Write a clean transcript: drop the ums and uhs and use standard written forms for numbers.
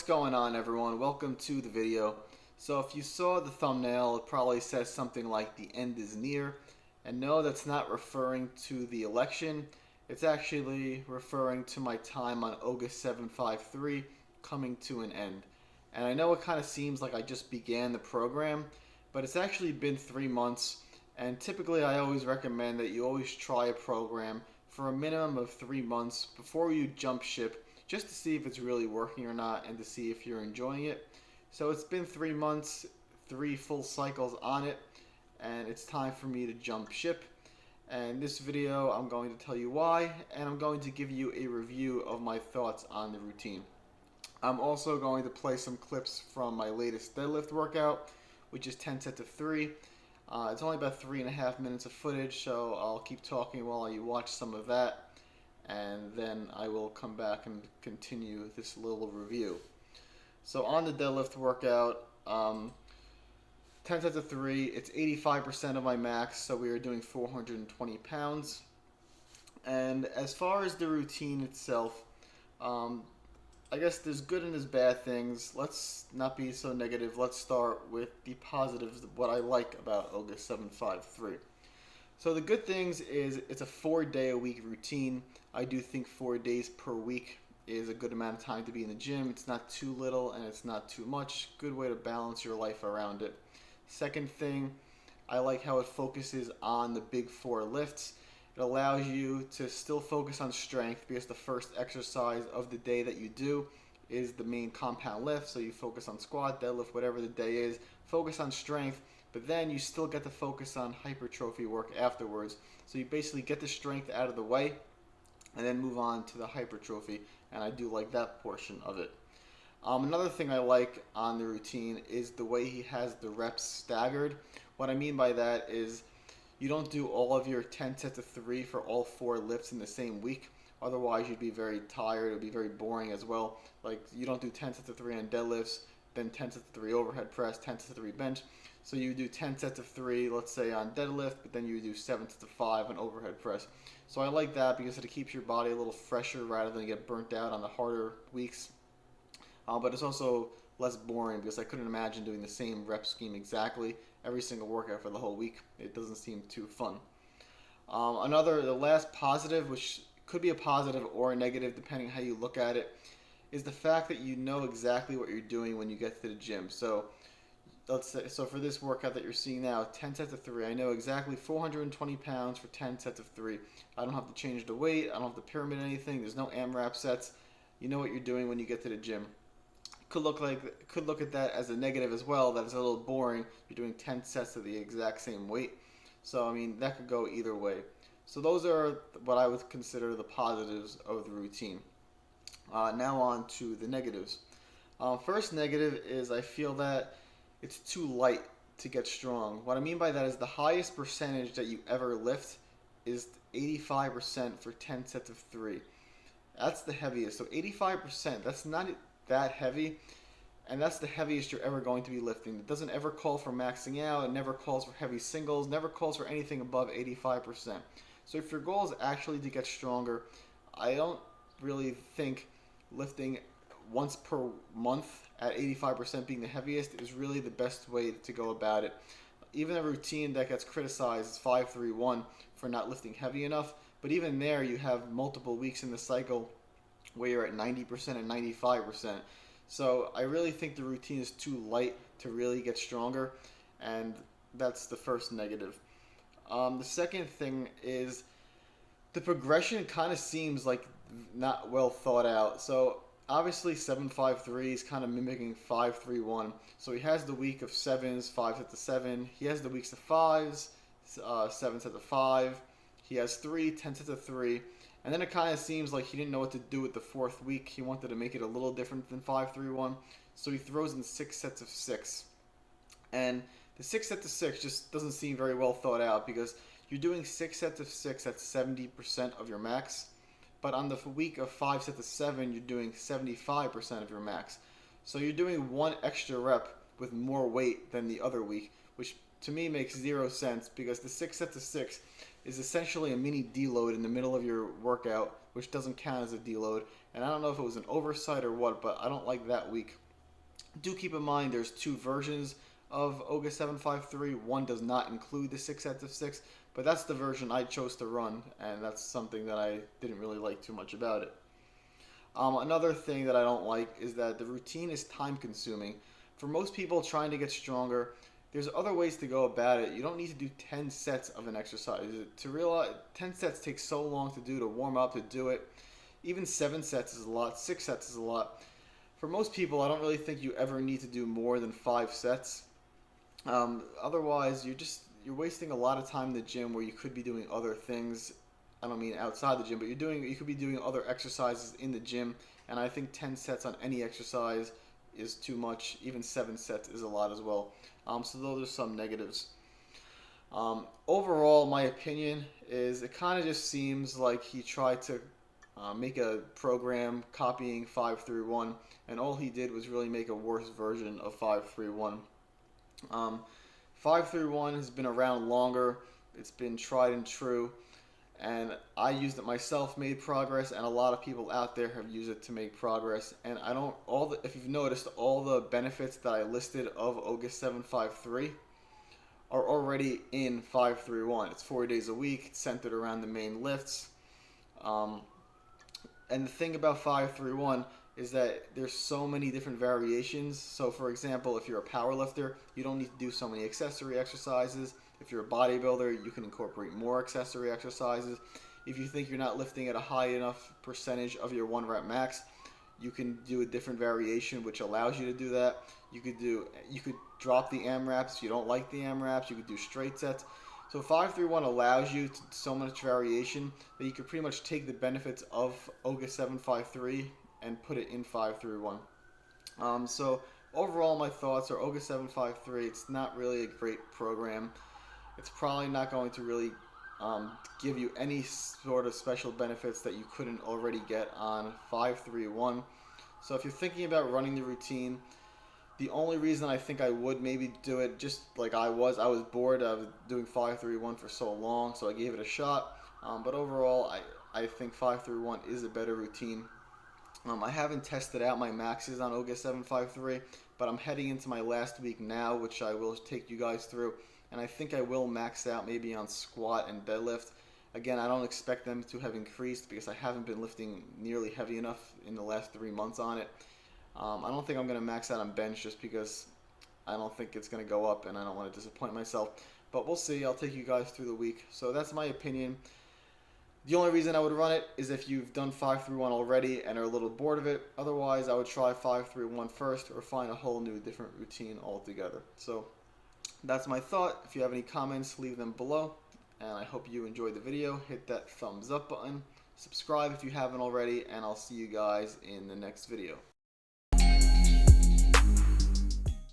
going on, everyone? Welcome to the video. So if you saw the thumbnail, it probably says something like the end is near. And no, that's not referring to the election. It's actually referring to my time on Ogus 753 coming to an end. And I know it kind of seems like I just began the program, but it's actually been 3 months. And typically I always recommend that you always try a program for a minimum of 3 months before you jump ship, just to see if it's really working or not and to see if you're enjoying it. So it's been 3 months, 3 full cycles on it, and it's time for me to jump ship. And this video I'm going to tell you why, and I'm going to give you a review of my thoughts on the routine. I'm also going to play some clips from my latest deadlift workout, which is 10 sets of 3. It's only about 3.5 minutes of footage, so I'll keep talking while you watch some of that, and then I will come back and continue this little review. So on the deadlift workout, 10 sets of 3, it's 85% of my max, so we are doing 420 pounds. And as far as the routine itself, I guess there's good and there's bad things. Let's not be so negative. Let's start with the positives, what I like about Ogus 753. So the good things is it's a 4-day-a-week routine. I do think 4 days per week is a good amount of time to be in the gym. It's not too little and it's not too much. Good way to balance your life around it. Second thing, I like how it focuses on the big 4 lifts. It allows you to still focus on strength because the first exercise of the day that you do is the main compound lift. So you focus on squat, deadlift, whatever the day is, focus on strength, but then you still get to focus on hypertrophy work afterwards. So you basically get the strength out of the way and then move on to the hypertrophy, and I do like that portion of it. Another thing I like on the routine is the way he has the reps staggered. What I mean by that is you don't do all of your 10 sets of 3 for all 4 lifts in the same week. Otherwise, you'd be very tired. It would be very boring as well. Like, you don't do 10 sets of 3 on deadlifts, then 10 sets of 3 overhead press, 10 sets of 3 bench. So you do 10 sets of 3, let's say, on deadlift, but then you do 7 sets of 5 on overhead press. So I like that because it keeps your body a little fresher rather than get burnt out on the harder weeks. But it's also less boring because I couldn't imagine doing the same rep scheme exactly every single workout for the whole week. It doesn't seem too fun. The last positive, which could be a positive or a negative depending how you look at it, is the fact that you know exactly what you're doing when you get to the gym. So let's say, for this workout that you're seeing now, 10 sets of 3, I know exactly 420 pounds for 10 sets of 3. I don't have to change the weight. I don't have to pyramid anything. There's no AMRAP sets. You know what you're doing when you get to the gym. Could look at that as a negative as well, that it's a little boring. You're doing 10 sets of the exact same weight. So, I mean, that could go either way. So those are what I would consider the positives of the routine. Now on to the negatives. First negative is I feel that it's too light to get strong. What I mean by that is the highest percentage that you ever lift is 85% for 10 sets of 3. That's the heaviest. So 85%, that's not that heavy, and that's the heaviest you're ever going to be lifting. It doesn't ever call for maxing out. It never calls for heavy singles, never calls for anything above 85%. So if your goal is actually to get stronger, I don't really think lifting once per month at 85% being the heaviest is really the best way to go about it. Even a routine that gets criticized is 5-3-1 for not lifting heavy enough, but even there you have multiple weeks in the cycle where you're at 90% and 95%. So I really think the routine is too light to really get stronger, and that's the first negative. The second thing is the progression kind of seems like not well thought out. So obviously 753 is kind of mimicking 5-3-1. So he has the week of 7s, 5 sets of 7. He has the weeks of 5s, 7 sets of 5. He has 3, 10 sets of 3. And then it kind of seems like he didn't know what to do with the 4th week. He wanted to make it a little different than 5-3-1. So he throws in 6 sets of 6. And the 6 sets of 6 just doesn't seem very well thought out because you're doing 6 sets of 6 at 70% of your max. But on the week of 5 sets of 7, you're doing 75% of your max. So you're doing 1 extra rep with more weight than the other week, which to me makes 0 sense because the 6 sets of 6 is essentially a mini deload in the middle of your workout which doesn't count as a deload. And I don't know if it was an oversight or what, but I don't like that week. Do keep in mind there's two versions of Ogus 753. One does not include the 6 sets of 6, but that's the version I chose to run, and that's something that I didn't really like too much about it. Another thing that I don't like is that the routine is time consuming. For most people trying to get stronger, there's other ways to go about it. You don't need to do 10 sets of an exercise. To realize 10 sets takes so long to do, to warm up, to do it. Even 7 sets is a lot, 6 sets is a lot. For most people, I don't really think you ever need to do more than 5 sets. Otherwise, you're wasting a lot of time in the gym where you could be doing other things. I don't mean outside the gym, but you could be doing other exercises in the gym, and I think 10 sets on any exercise is too much. Even 7 sets is a lot as well. So those are some negatives. Overall, my opinion is it kind of just seems like he tried to make a program copying 531, and all he did was really make a worse version of 531. 531 has been around longer. It's been tried and true. And I used it myself, made progress, and a lot of people out there have used it to make progress. And if you've noticed, all the benefits that I listed of Ogus 753 are already in 531. It's 4 days a week. It's centered around the main lifts. And the thing about 531 is that there's so many different variations. So for example, if you're a power lifter, you don't need to do so many accessory exercises. If you're a bodybuilder, you can incorporate more accessory exercises. If you think you're not lifting at a high enough percentage of your 1 rep max, you can do a different variation which allows you to do that. You could drop the AMRAPs if you don't like the AMRAPs. You could do straight sets. So 531 allows you to so much variation that you could pretty much take the benefits of Ogus 753 and put it in 531. So overall, my thoughts are Ogus 753. It's not really a great program. It's probably not going to really give you any sort of special benefits that you couldn't already get on 531. So if you're thinking about running the routine, the only reason I think I would maybe do it, just like I was bored of doing 531 for so long, so I gave it a shot. But overall, I think 531 is a better routine. I haven't tested out my maxes on Ogus 753, but I'm heading into my last week now, which I will take you guys through. And I think I will max out maybe on squat and deadlift. Again, I don't expect them to have increased because I haven't been lifting nearly heavy enough in the last 3 months on it. I don't think I'm going to max out on bench just because I don't think it's going to go up and I don't want to disappoint myself. But we'll see. I'll take you guys through the week. So that's my opinion. The only reason I would run it is if you've done 531 already and are a little bored of it. Otherwise, I would try 531 first or find a whole new different routine altogether. So that's my thought. If you have any comments, leave them below. And I hope you enjoyed the video. Hit that thumbs up button. Subscribe if you haven't already. And I'll see you guys in the next video.